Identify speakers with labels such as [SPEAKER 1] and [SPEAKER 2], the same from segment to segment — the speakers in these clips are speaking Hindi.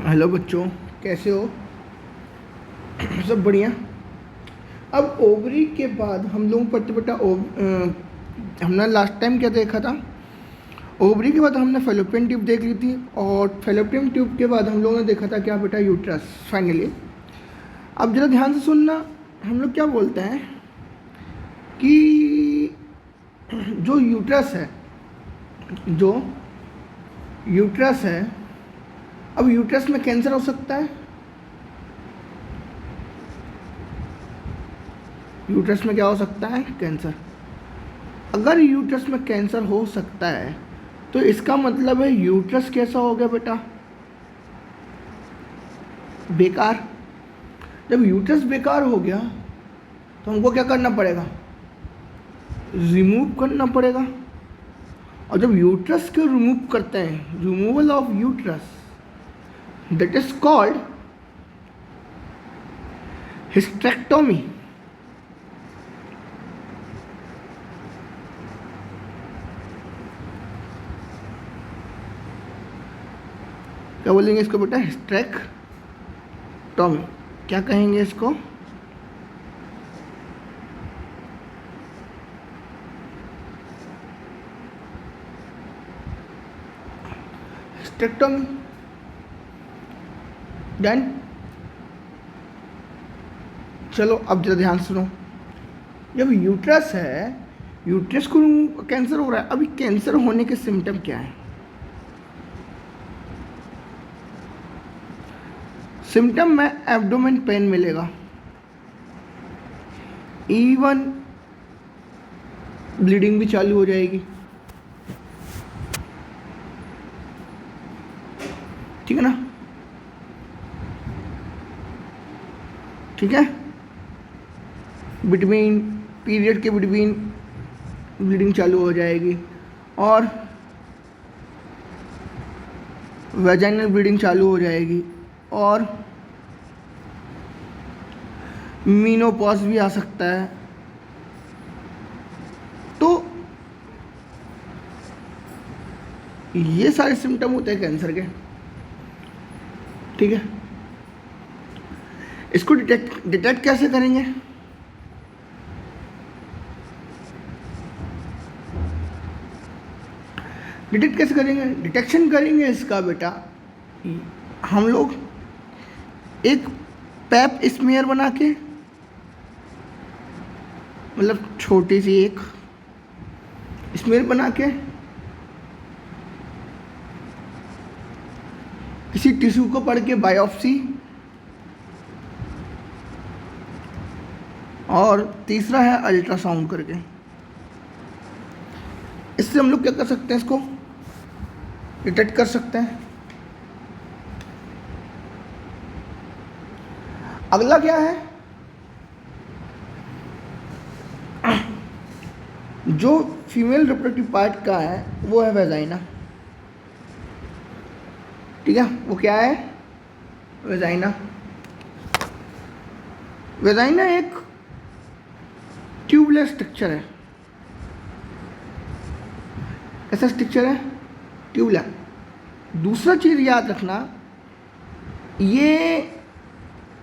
[SPEAKER 1] हेलो बच्चों, कैसे हो? सब बढ़िया। अब ओवरी के बाद हम लोग हमने लास्ट टाइम क्या देखा था? ओवरी के बाद हमने फेलोपियन ट्यूब देख ली थी, और फेलोपियन ट्यूब के बाद हम लोगों ने देखा था क्या बेटा? यूट्रस। फाइनली अब जरा ध्यान से सुनना, हम लोग क्या बोलते हैं कि जो यूट्रस है, अब यूट्रस में कैंसर हो सकता है। यूट्रस में क्या हो सकता है? कैंसर। अगर यूट्रस में कैंसर हो सकता है तो इसका मतलब है यूट्रस कैसा हो गया बेटा? बेकार। जब यूट्रस बेकार हो गया तो हमको क्या करना पड़ेगा? रिमूव करना पड़ेगा। और जब यूट्रस को रिमूव करते हैं, removal of uterus, that is called hysterectomy. क्या बोलेंगे इसको बेटा? हिस्टेक्टोमी। क्या कहेंगे इसको? हिस्टेक्टोमी। डन। चलो अब जरा ध्यान सुनो। जब यूट्रस है, यूट्रस को कैंसर हो रहा है। अभी कैंसर होने के सिम्टम क्या है? सिम्टम में एब्डोमेन पेन मिलेगा, इवन ब्लीडिंग भी चालू हो जाएगी। ठीक है ना? ठीक है। बिटवीन पीरियड के बिटवीन ब्लीडिंग चालू हो जाएगी, और वेजाइनल ब्लीडिंग चालू हो जाएगी, और मीनोपॉज भी आ सकता है। तो ये सारे सिम्टम होते हैं कैंसर के। ठीक है। इसको डिटेक्ट कैसे करेंगे? डिटेक्शन करेंगे इसका बेटा, हम लोग एक पैप स्मीयर बना के, मतलब छोटी सी एक स्मीयर बना के किसी टिश्यू को पढ़ के बायोप्सी, और तीसरा है अल्ट्रासाउंड करके। इससे हम लोग क्या कर सकते हैं? इसको डिटेक्ट कर सकते हैं। अगला क्या है? जो फीमेल रिप्रोडक्टिव पार्ट का है वो है वेजाइना। ठीक है, वो क्या है? वेजाइना। वेजाइना एक ट्यूबलेस स्ट्रक्चर है। कैसा स्ट्रक्चर है? ट्यूबलेस। दूसरा चीज़ याद रखना, ये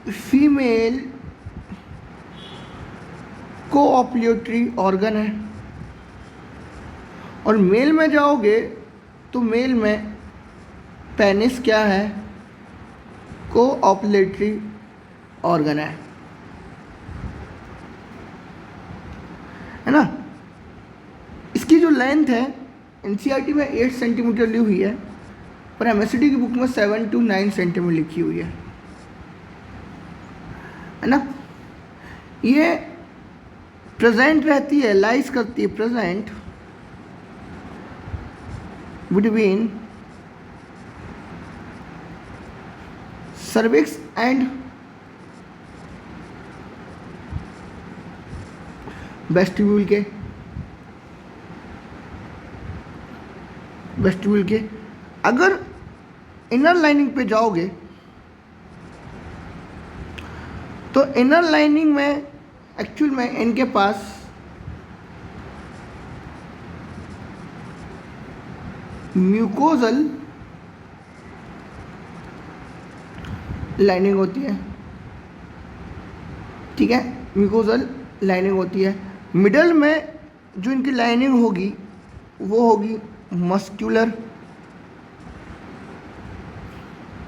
[SPEAKER 1] फीमेल कोऑप्यूलेटरी ऑर्गन है, और मेल में जाओगे तो मेल में पेनिस क्या है? कोऑप्यूलेटरी ऑर्गन है ना? इसकी जो लेंथ है एनसीईआरटी में 8 सेंटीमीटर ली हुई है, पर एमएससीटी की बुक में 7 to 9 सेंटीमीटर लिखी हुई है ना? ये प्रेजेंट रहती है, लाइज करती है, present between cervix and vestibule के अगर इनर लाइनिंग पे जाओगे तो इनर लाइनिंग में एक्चुअल में इनके पास म्यूकोजल लाइनिंग होती है, ठीक है, म्यूकोजल लाइनिंग होती है। मिडल में जो इनकी लाइनिंग होगी वो होगी मस्क्यूलर,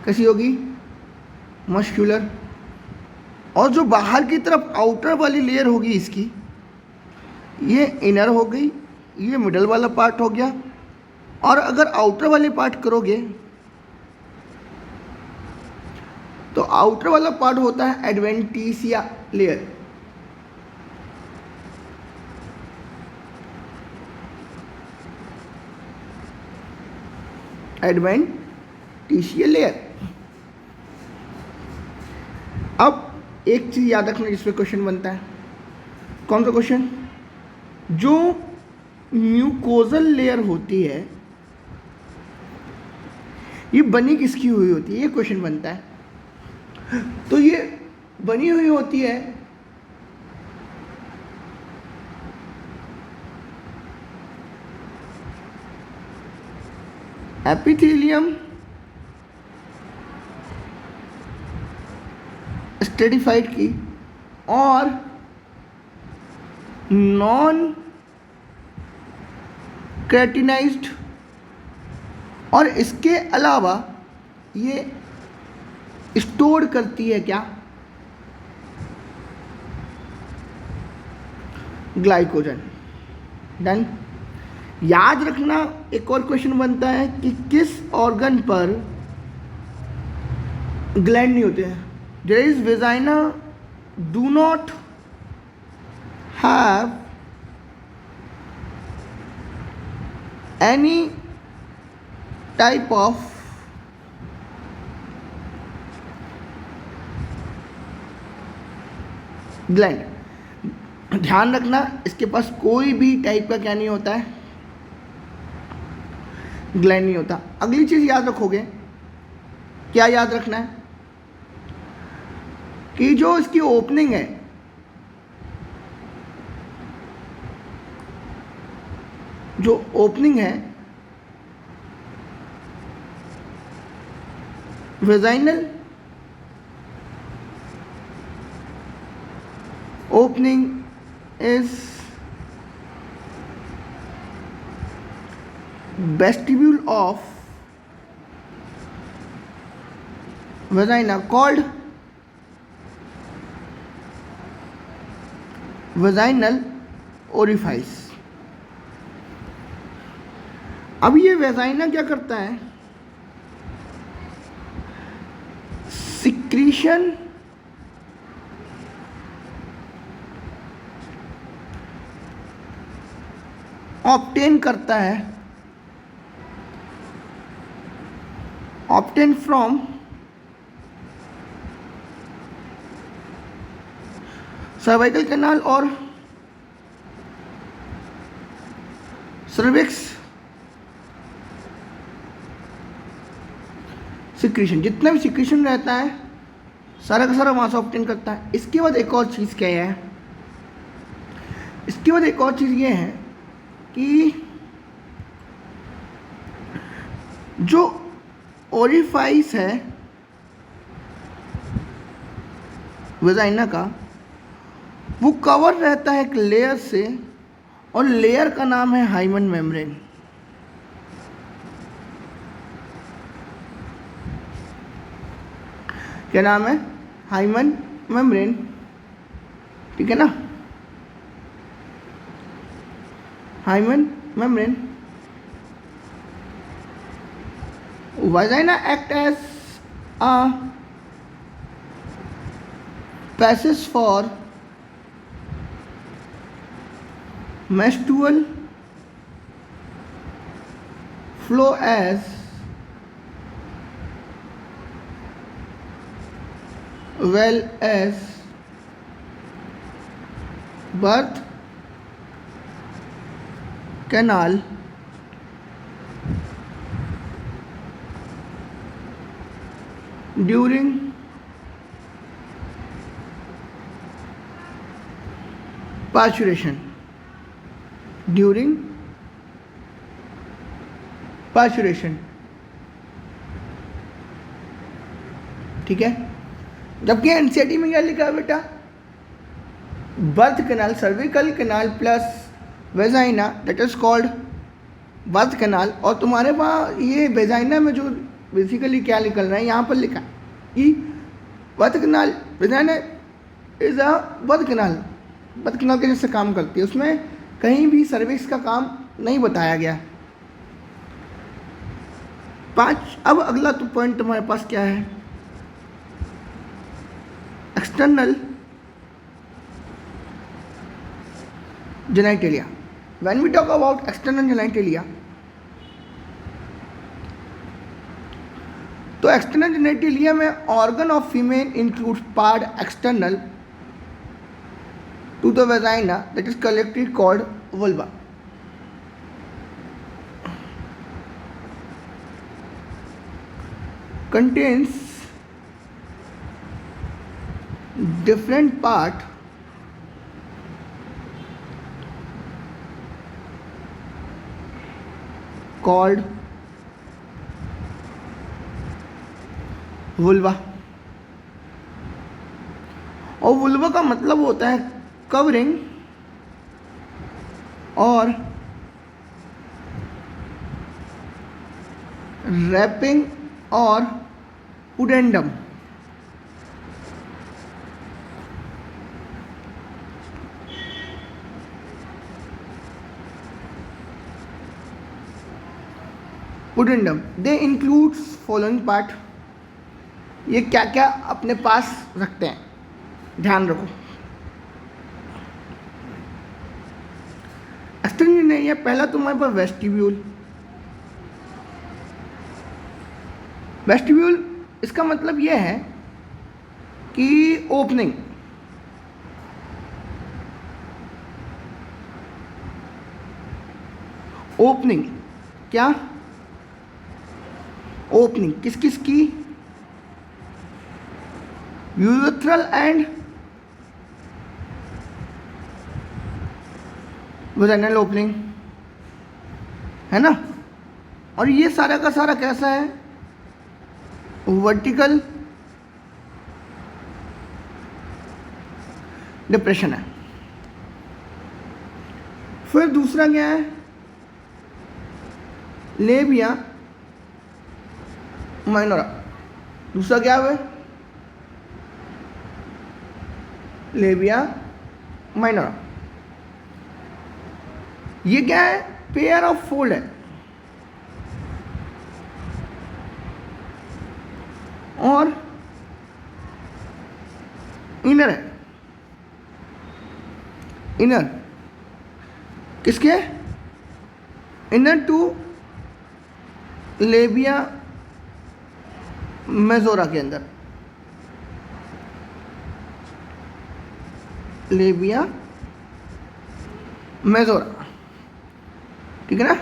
[SPEAKER 1] कैसी होगी, मस्क्यूलर। और जो बाहर की तरफ आउटर वाली लेयर होगी इसकी, ये इनर हो गई, ये मिडल वाला पार्ट हो गया। और अगर आउटर वाली पार्ट करोगे तो आउटर वाला पार्ट होता है एडवेंटिशिया लेयर। Adventitia layer. अब एक चीज याद रखना जिसमें क्वेश्चन बनता है, कौन सा क्वेश्चन, जो म्यूकोजल लेयर होती है ये बनी किसकी हुई होती है, ये क्वेश्चन बनता है। तो ये बनी हुई होती है एपिथेलियम स्टेडिफाइड की और नॉन केराटिनाइज्ड, और इसके अलावा ये स्टोर करती है क्या, ग्लाइकोजन। डन। याद रखना एक और क्वेश्चन बनता है कि किस ऑर्गन पर ग्लैंड नहीं होते हैं। There is vagina do not have any type of gland. ध्यान रखना इसके पास कोई भी टाइप का क्या नहीं होता है, ग्लैंड नहीं होता। अगली चीज याद रखोगे, क्या याद रखना है कि जो इसकी ओपनिंग है, जो ओपनिंग है vaginal opening is vestibule of vagina called vaginal orifice। अब ये वेजाइना क्या करता है, सिक्रीशन ऑब्टेन करता है, ऑब्टेन फ्रॉम सर्वाइकल कैनाल और सर्विक्स सिक्रीशन। जितना भी सिक्रीशन रहता है सारा का सारा वहाँ से ऑब्टेन करता है। इसके बाद एक और चीज़ क्या है, इसके बाद एक और चीज़ ये है कि जो ओरिफाइस है वेजाइना का, वो कवर रहता है एक लेयर से, और लेयर का नाम है हाइमन मेम्ब्रेन। क्या नाम है, हाइमन मेम्ब्रेन, ठीक है ना, hymen membrane. Vagina act as a passage for menstrual flow as well as birth canal during parturition, during parturition, ठीक है। जबकि एनसीईआरटी में क्या लिखा है बेटा, birth canal, cervical canal plus vagina, that is called birth canal. और तुम्हारे पास ये वेजाइना में जो बेसिकली क्या निकल रहा है, यहाँ पर लिखा है कि birth canal, vagina is a birth canal, birth canal के जैसे काम करती है, उसमें कहीं भी सर्विक्स का काम नहीं बताया गया। 5। अब अगला तो पॉइंट तुम्हारे पास क्या है, external genitalia. When we talk about external genitalia, तो एक्सटर्नल जेनेटिलिया में organ of female includes part external to the vagina, that is collectively called vulva. contains different part called vulva. और वुल्वा का मतलब होता है कवरिंग और रैपिंग और pudendum. Pudendum they includes following part. ये क्या क्या अपने पास रखते हैं, ध्यान रखो। एक्सटर्नल एरिया, पहला तुम्हारे पास वेस्टिब्यूल। वेस्टिब्यूल इसका मतलब यह है कि ओपनिंग, ओपनिंग क्या, ओपनिंग किस किस की, यूरेथ्रल एंड वेजाइनल ओपनिंग, है ना। और ये सारा का सारा कैसा है, वर्टिकल डिप्रेशन है। फिर दूसरा क्या है, लेबिया माइनोरा। दूसरा क्या है, लेबिया माइनोरा। ये क्या है, पेयर ऑफ फोल्ड है। और इनर है, इनर किसके, इनर टू लेबिया मेजोरा के अंदर, लेबिया मेजोरा, ठीक है ना।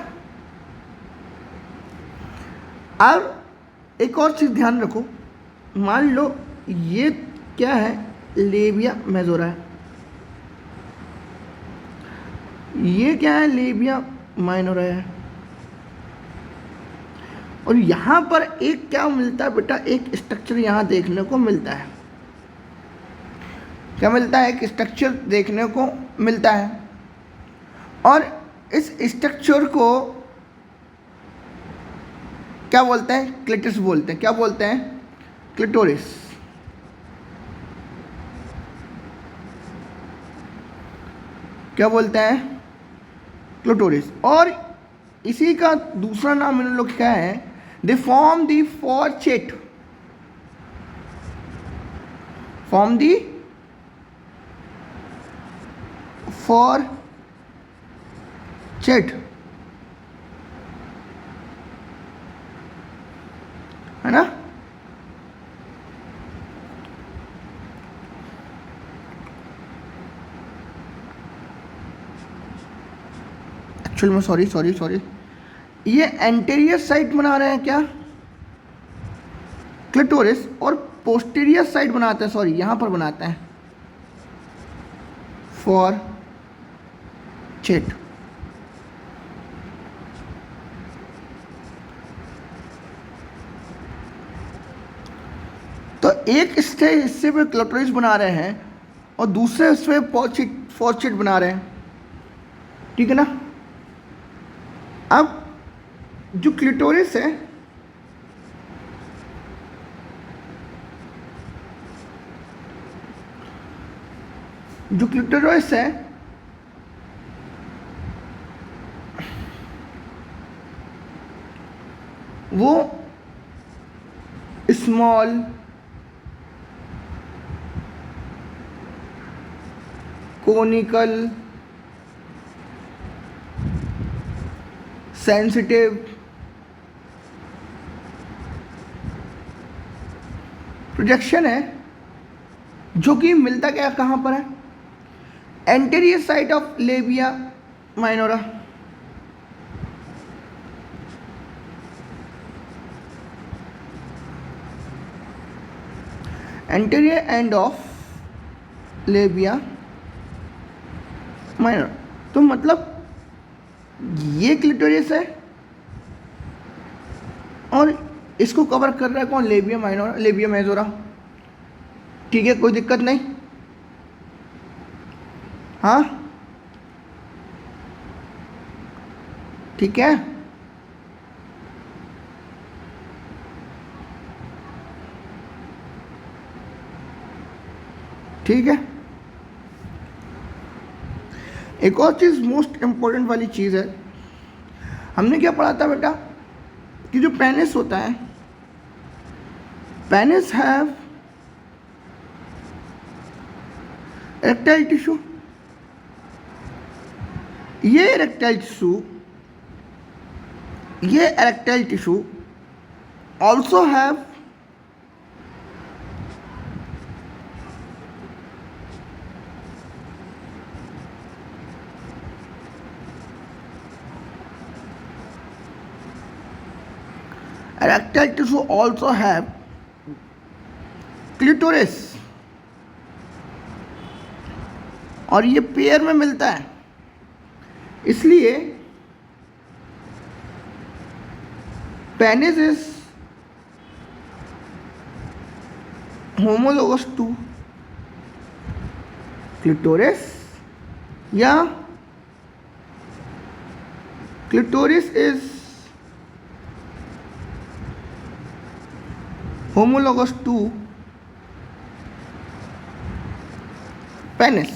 [SPEAKER 1] अब एक और चीज़ ध्यान रखो, मान लो ये क्या है, लेबिया मेजोरा है, ये क्या है, लेबिया माइनोरा है। और यहाँ पर एक क्या मिलता है बेटा, एक स्ट्रक्चर यहाँ देखने को मिलता है। क्या मिलता है, एक स्ट्रक्चर देखने को मिलता है। और इस स्ट्रक्चर को क्या बोलते हैं, क्लिटोरिस बोलते हैं। क्या बोलते हैं, क्लिटोरिस। क्या बोलते हैं, क्लिटोरिस। और इसी का दूसरा नाम इन लोग क्या है, दे फॉर्म दी फॉर्चेट, फॉर्म दी फॉर्चेट, है ना। एक्चुअल में सॉरी ये एंटीरियर साइड बना रहे हैं क्या, क्लिटोरिस, और पोस्टीरियर साइड बनाते हैं, सॉरी यहाँ पर बनाते हैं फॉर्चेट। तो एक हिस्से पे क्लिटोरिस बना रहे हैं और दूसरे हिस्से पे फॉस्चेट बना रहे हैं, ठीक है ना। अब जो क्लिटोरिस है, जो क्लिटोरिस है वो स्मॉल कोनिकल सेंसिटिव प्रोजेक्शन है, जो कि मिलता क्या कहाँ पर है, anterior side of labia minora. Anterior end of labia minora. तो मतलब ये क्लिटोरिस है और इसको कवर कर रहा है कौन, लेबिया माइनोरा, लेबिया मेजोरा, ठीक है, कोई दिक्कत नहीं। हाँ ठीक है, ठीक है। एक और चीज़ मोस्ट इम्पोर्टेंट वाली चीज़ है, हमने क्या पढ़ा था बेटा कि जो पेनिस होता है, पेनिस हैव erectile टिश्यू, ये erectile tissue also have clitoris, और ये पेयर में मिलता है, इसलिए penis is homologous to clitoris, या clitoris is homologous to penis.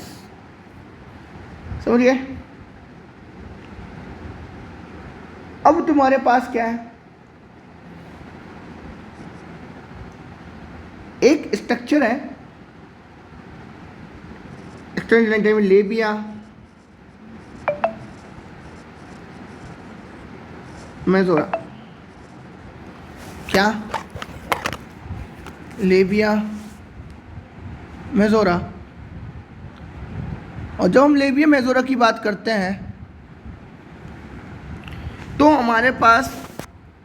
[SPEAKER 1] समझिए। अब तुम्हारे पास क्या है, एक स्ट्रक्चर है, एक्सटेंशन लेबिया मेजोरा, क्या लेबिया मेजोरा। और जब हम लेबिया मेजोरा की बात करते हैं तो हमारे पास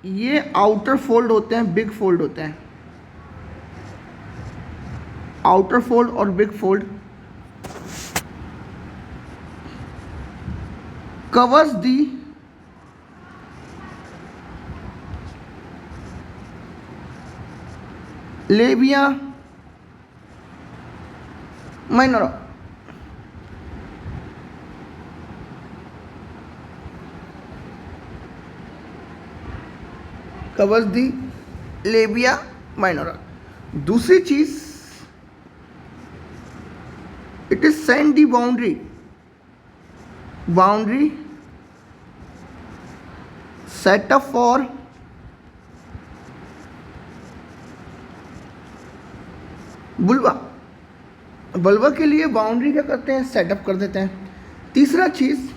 [SPEAKER 1] ये आउटर फोल्ड होते हैं, बिग फोल्ड होते हैं, आउटर फोल्ड और बिग फोल्ड कवर्स दी लेबिया माइनोरा। कवर्स दी लेबिया माइनोरा। दूसरी चीज, it is send the boundary setup for vulva के लिए बाउंड्री क्या करते हैं, सेटअप कर देते हैं। तीसरा चीज,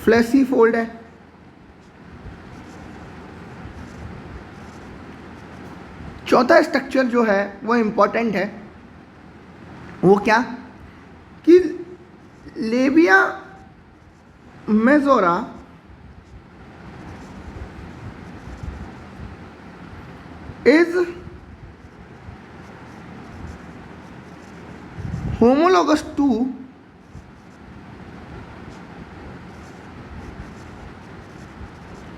[SPEAKER 1] फ्लैशी फोल्ड है। चौथा स्ट्रक्चर जो है वो इम्पोर्टेंट है, वो क्या कि labia majora is homologous to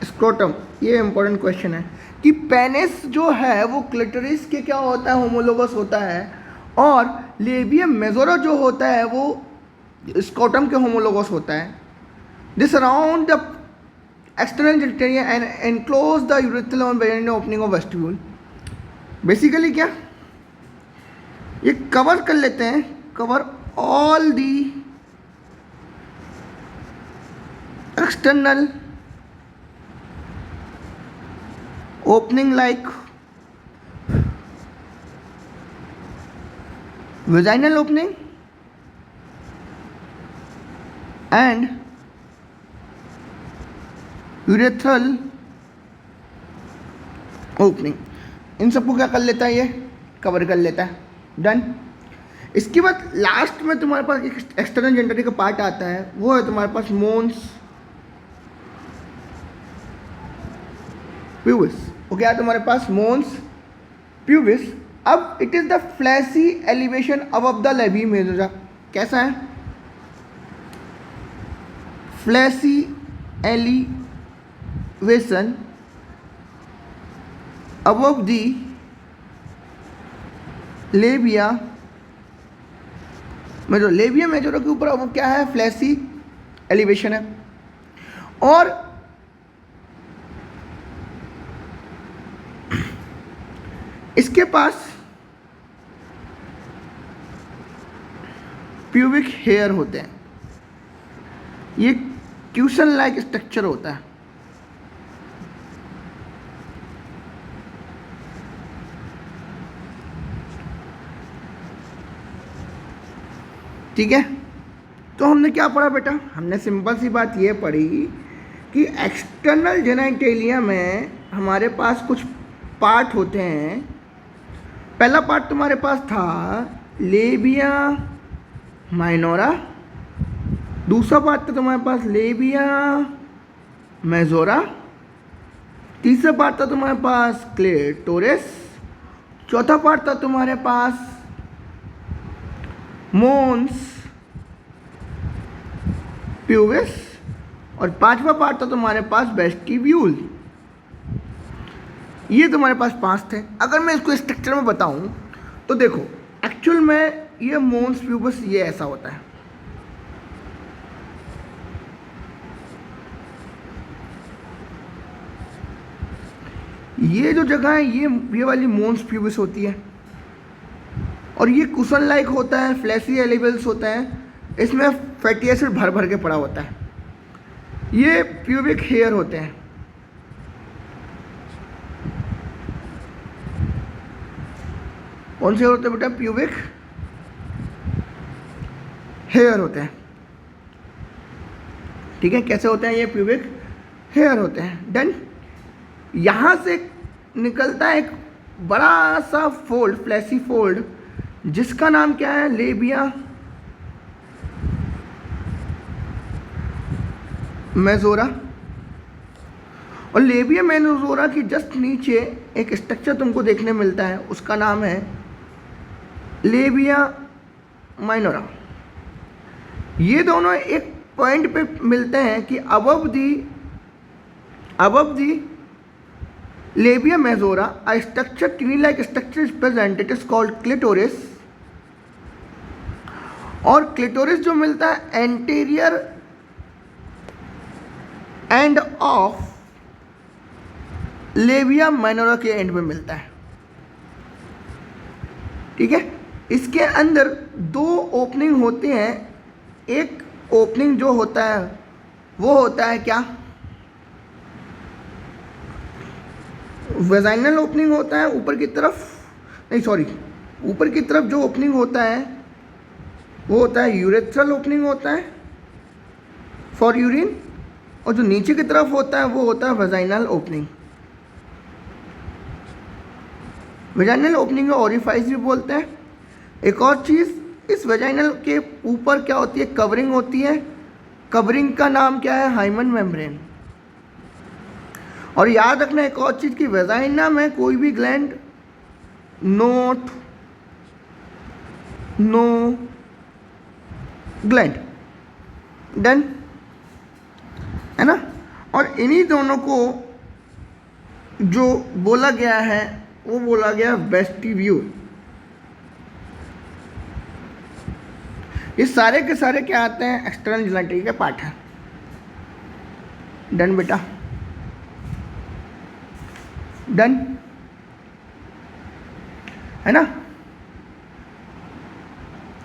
[SPEAKER 1] scrotum, ये इंपॉर्टेंट क्वेश्चन है कि पेनिस जो है वो क्लिटोरिस के क्या होता है, होमोलोगस होता है, और लेबियम मेजोरा जो होता है वो स्क्रोटम के होमोलोगस होता है. This around the external genitalia and enclose the urethral और vaginal opening of vestibule. Basically क्या ये कवर कर लेते हैं, cover all the external opening like vaginal opening and urethral opening. इन सबको क्या कर लेता है, ये कवर कर लेता है. डन. इसके बाद लास्ट में तुम्हारे पास एक एक्सटर्नल जेनिटली का पार्ट आता है, वो है तुम्हारे पास मोन्स प्यूबिस. वो क्या है तुम्हारे पास, मोन्स प्यूबिस. अब it is the fleshy elevation above the labia majora. कैसा है, fleshy elevation above the labia majora. Labia majora के ऊपर अब क्या है, फ्लैसी एलिवेशन है. और इसके पास प्यूबिक हेयर होते हैं. ये क्यूशन लाइक स्ट्रक्चर होता है. ठीक है, तो हमने क्या पढ़ा बेटा, हमने सिंपल सी बात ये पढ़ी कि एक्सटर्नल जेनिटलिया में हमारे पास कुछ पार्ट होते हैं. पहला पार्ट तुम्हारे पास था लेबिया माइनोरा, दूसरा पार्ट था तुम्हारे पास लेबिया मेजोरा, तीसरा पार्ट था तुम्हारे पास क्लिटोरिस, चौथा पार्ट था तुम्हारे पास मोन्स प्यूबिस, और पांचवा पार्ट था तुम्हारे पास वेस्टिब्यूल. ये तुम्हारे पास 5 थे. अगर मैं इसको स्ट्रक्चर में बताऊं तो देखो, एक्चुअल में ये मोन्स प्यूबिस ये ऐसा होता है. ये जो जगह है ये वाली मोन्स प्यूबिस होती है, और ये कुशन लाइक होता है, फ्लैसी एलिवेल्स होता है. इसमें फैटी एसिड भर भर के पड़ा होता है. ये प्यूबिक हेयर होते हैं. कौन से होते हैं बेटा, प्यूबिक हेयर होते हैं. ठीक है, कैसे होते हैं, ये प्यूबिक हेयर होते हैं. देन यहाँ से निकलता है एक बड़ा सा फोल्ड, फ्लैसी फोल्ड, जिसका नाम क्या है, लेबिया मेजोरा. और लेबिया मेजोरा की जस्ट नीचे एक स्ट्रक्चर तुमको देखने मिलता है, उसका नाम है लेबिया माइनोरा. ये दोनों एक पॉइंट पे मिलते हैं कि above the labia majora a structure tree like structure is present, it is called clitoris. और क्लिटोरिस जो मिलता है anterior end of labia minora के एंड में मिलता है. ठीक है, इसके अंदर 2 ओपनिंग होते हैं. एक ओपनिंग जो होता है वो होता है क्या, वेजाइनल ओपनिंग होता है ऊपर की तरफ, नहीं सॉरी, ऊपर की तरफ जो ओपनिंग होता है वो होता है यूरेथ्रल ओपनिंग होता है फॉर यूरिन, और जो नीचे की तरफ होता है वो होता है वेजाइनल ओपनिंग. वेजाइनल ओपनिंग को ओरिफाइस भी बोलते हैं. एक और चीज़, इस वेजाइनल के ऊपर क्या होती है, कवरिंग होती है. कवरिंग का नाम क्या है, हाइमन मेम्ब्रेन. और याद रखना एक और चीज़ कि वेजाइना में कोई भी ग्लैंड नो ग्लैंड, डन है ना. और और इन्हीं दोनों को जो बोला गया है वो बोला गया वेस्टिब्यूल। ये सारे के सारे क्या आते हैं, एक्सटर्नल जेनिटल के पार्ट हैं। डन बेटा, डन है ना,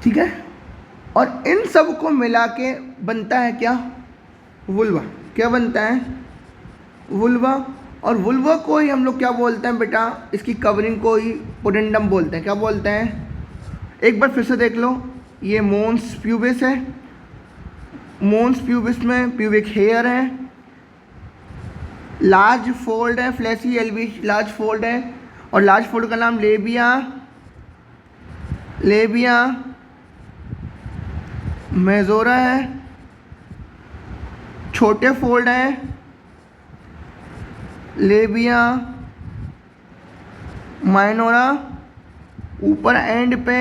[SPEAKER 1] ठीक है। और इन सब को मिला के बनता है क्या, वुल्वा। क्या बनता है, वुल्वा। और वुल्वा को ही हम लोग क्या बोलते हैं बेटा, इसकी कवरिंग को ही पोडेंडम बोलते हैं। क्या बोलते हैं, एक बार फिर से देख लो, ये मोन्स प्यूबिस है, मोन्स प्यूबिस में प्यूबिक हेयर है, लार्ज फोल्ड है, फ्लैशी एल्वी लार्ज फोल्ड है, और लार्ज फोल्ड का नाम लेबिया, लेबिया मेजोरा है। छोटे फोल्ड हैं, लेबिया माइनोरा। ऊपर एंड पे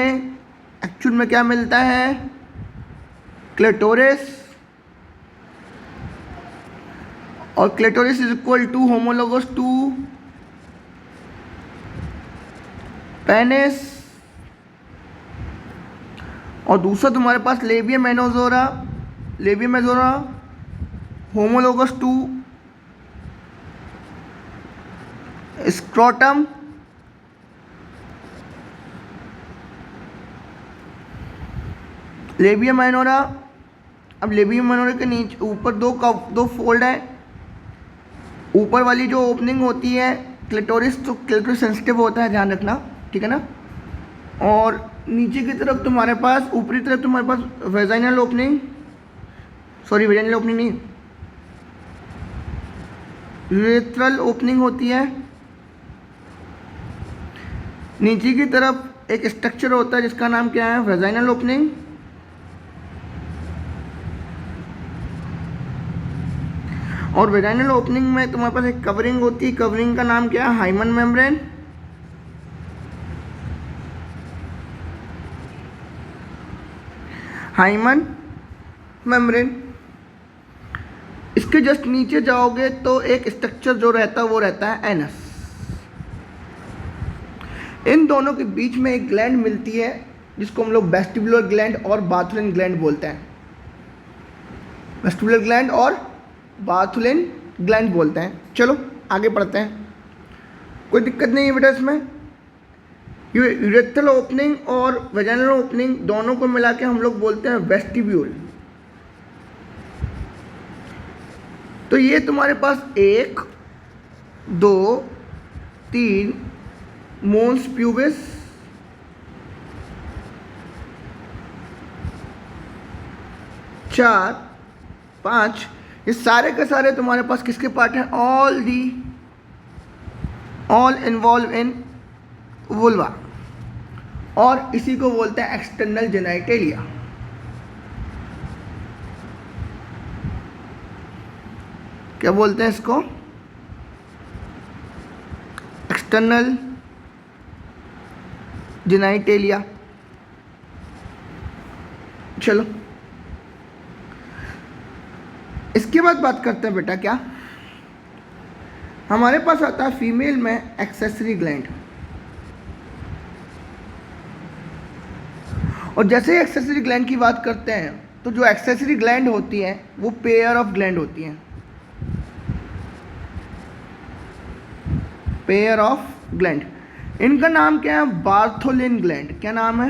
[SPEAKER 1] एक्चुअल में क्या मिलता है, क्लिटोरिस, और clitoris is equal to homologous to penis. और दूसरा तुम्हारे पास labia majora, labia majora homologous to scrotum. Labia minora, अब लेबिया माइनोरा के नीचे ऊपर दो फोल्ड है। ऊपर वाली जो ओपनिंग होती है क्लिटोरिस, तो क्लिटोरिस सेंसिटिव होता है, ध्यान रखना, ठीक है ना। और नीचे की तरफ तुम्हारे पास, ऊपरी तरफ तुम्हारे पास vaginal opening, sorry vaginal opening नहीं, यूरेथ्रल ओपनिंग होती है। नीचे की तरफ एक स्ट्रक्चर होता है जिसका नाम क्या है, वेजाइनल ओपनिंग। और वेजाइनल ओपनिंग में तुम्हारे पास एक कवरिंग होती है, कवरिंग का नाम क्या है, हाइमन मेम्ब्रेन। Hymen membrane. इसके जस्ट नीचे जाओगे तो एक स्ट्रक्चर जो रहता है वो रहता है एनस। इन दोनों के बीच में एक ग्लैंड मिलती है जिसको हम लोग वेस्टिबुलर ग्लैंड और बार्थुलिन ग्लैंड बोलते हैं। वेस्टिबुलर ग्लैंड और बार्थुलिन ग्लैंड बोलते हैं। चलो आगे पढ़ते हैं, कोई दिक्कत नहीं है बेटा इसमें। यूरेथ्रल ओपनिंग और वेजाइनल ओपनिंग दोनों को मिला के हम लोग बोलते हैं वेस्टिब्यूल। तो ये तुम्हारे पास 1 2 3 मोन्स प्यूबिस, 4 5, ये सारे के सारे तुम्हारे पास किसके पार्ट हैं, ऑल इन्वॉल्व इन वुल्वा। और इसी को बोलते हैं एक्सटर्नल जेनिटलिया। क्या बोलते हैं इसको, एक्सटर्नल जेनिटलिया। चलो इसके बाद बात करते हैं बेटा, क्या हमारे पास आता है फीमेल में एक्सेसरी ग्लैंड। और जैसे ही एक्सेसरी ग्लैंड की बात करते हैं तो जो एक्सेसरी ग्लैंड होती हैं वो पेयर ऑफ ग्लैंड होती हैं, पेयर ऑफ ग्लैंड। इनका नाम क्या है, बार्थोलिन ग्लैंड। क्या नाम है,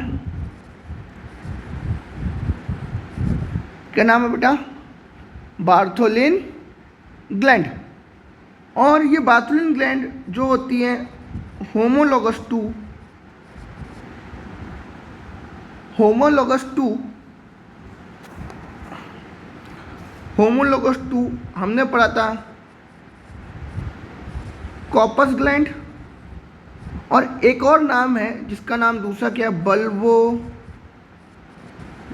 [SPEAKER 1] क्या नाम है बेटा, बार्थोलिन ग्लैंड। और ये बार्थोलिन ग्लैंड जो होती है होमोलोगस टू, होमोलोगस टू हमने पढ़ा था कॉपस ग्लैंड। और एक और नाम है जिसका नाम दूसरा क्या है, bulbo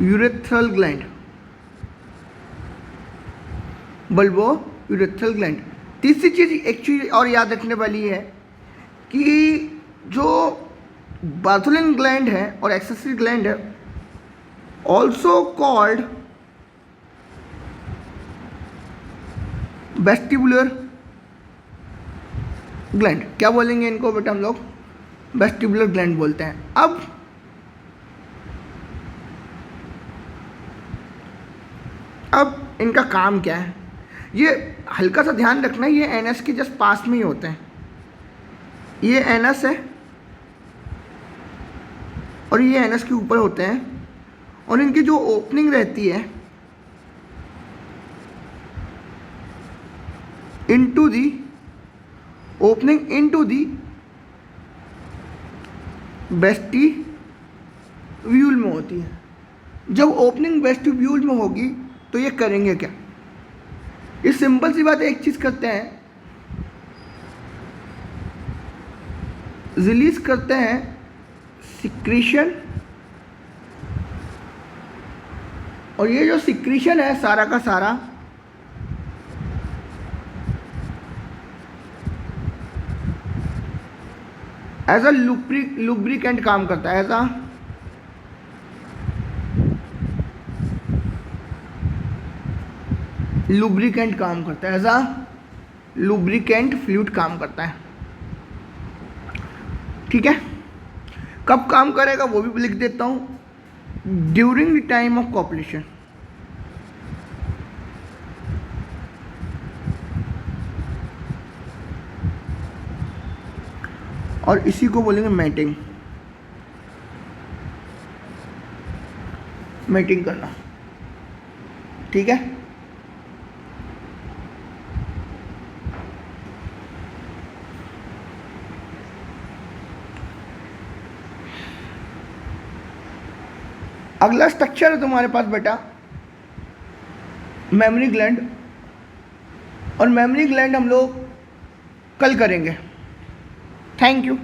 [SPEAKER 1] urethral gland, bulbo urethral gland. तीसरी चीज़ एक चीज़ और याद रखने वाली है कि जो बार्थोलिन ग्लैंड है और एक्सेसरी ग्लैंड है ऑल्सो कॉल्ड वेस्टिबुलर ग्लैंड, क्या बोलेंगे इनको बेटा हम लोग? वेस्टिबुलर ग्लैंड बोलते हैं। अब इनका काम क्या है, ये हल्का सा ध्यान रखना, ये एनएस के जस्ट पास में ही होते हैं। ये एनएस है और ये एनएस के ऊपर होते हैं, और इनकी जो ओपनिंग रहती है into the opening into the vestibule में होती है। जब ओपनिंग वेस्टिब्यूल में होगी तो ये करेंगे क्या? ये सिंपल सी बात, एक चीज़ करते हैं, रिलीज करते हैं सिक्रीशन, और ये जो सिक्रीशन है सारा का सारा एज अ लुब्रिकेंट काम करता है, एज अ लुब्रिकेंट काम करता है, एज अ लुब्रिकेंट फ्लूइड काम करता है। ठीक है, कब काम करेगा वो भी लिख देता हूँ, during the time of copulation. और इसी को बोलेंगे मैटिंग, मैटिंग करना। ठीक है, अगला स्ट्रक्चर है तुम्हारे पास बेटा मेमोरी ग्लैंड, और मेमोरी ग्लैंड हम लोग कल करेंगे। Thank you.